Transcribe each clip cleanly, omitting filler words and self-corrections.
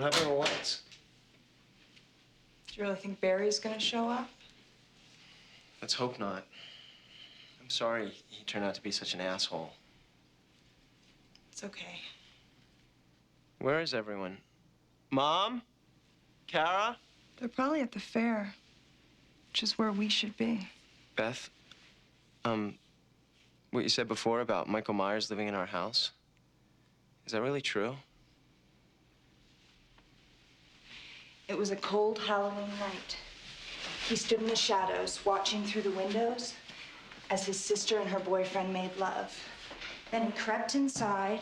What happened to the lights? Do you really think Barry's gonna show up? Let's hope not. I'm sorry he turned out to be such an asshole. It's okay. Where is everyone? Mom? Kara? They're probably at the fair, which is where we should be. Beth? What you said before about Michael Myers living in our house? Is that really true? It was a cold Halloween night. He stood in the shadows, watching through the windows as his sister and her boyfriend made love. Then he crept inside,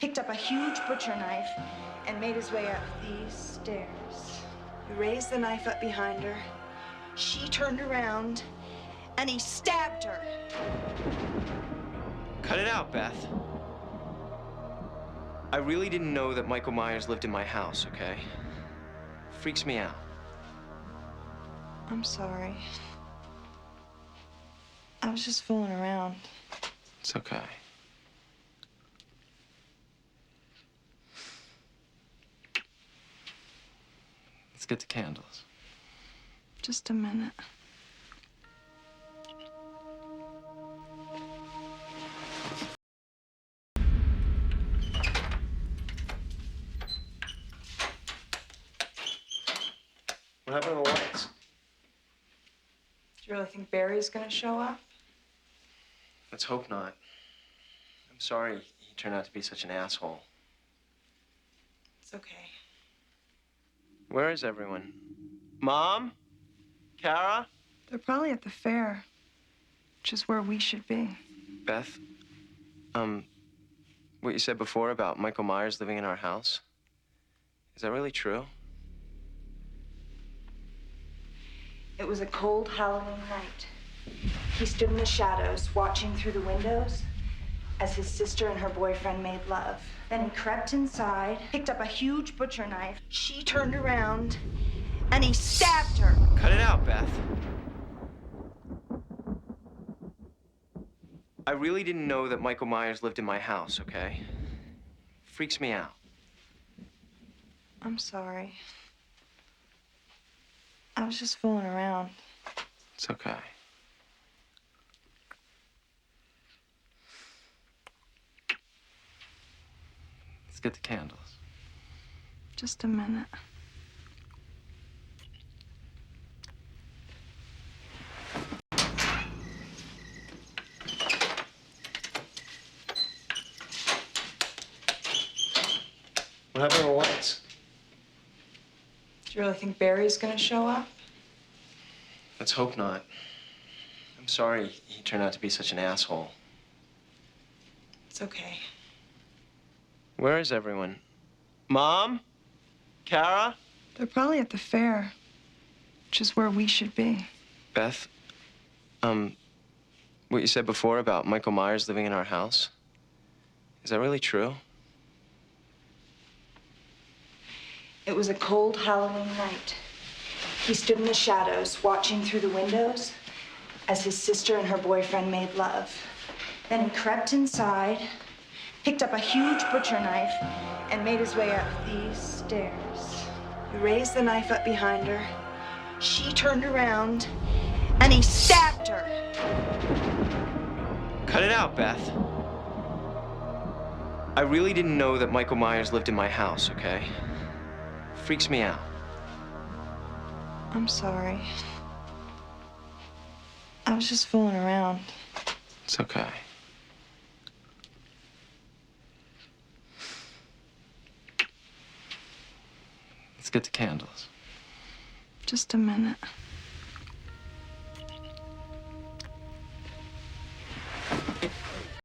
picked up a huge butcher knife, and made his way up these stairs. He raised the knife up behind her. She turned around, and he stabbed her. Cut it out, Beth. I really didn't know that Michael Myers lived in my house, okay? Freaks me out. I'm sorry. I was just fooling around. It's okay. Let's get the candles. Just a minute. What happened to the lights? Do you really think Barry's gonna show up? Let's hope not. I'm sorry he turned out to be such an asshole. It's okay. Where is everyone? Mom? Kara? They're probably at the fair, which is where we should be. Beth? What you said before about Michael Myers living in our house? Is that really true? It was a cold Halloween night. He stood in the shadows, watching through the windows as his sister and her boyfriend made love. Then he crept inside, picked up a huge butcher knife. She turned around, and he stabbed her. Cut it out, Beth. I really didn't know that Michael Myers lived in my house, okay? Freaks me out. I'm sorry. I was just fooling around. It's okay. Let's get the candles. Just a minute. What happened to the lights? Do you really think Barry's gonna show up? Let's hope not. I'm sorry he turned out to be such an asshole. It's okay. Where is everyone? Mom? Kara? They're probably at the fair, which is where we should be. Beth? What you said before about Michael Myers living in our house? Is that really true? It was a cold Halloween night. He stood in the shadows, watching through the windows as his sister and her boyfriend made love. Then he crept inside, picked up a huge butcher knife, and made his way up these stairs. He raised the knife up behind her. She turned around, and he stabbed her. Cut it out, Beth. I really didn't know that Michael Myers lived in my house, okay? Freaks me out. I'm sorry. I was just fooling around. It's okay. Let's get the candles. Just a minute.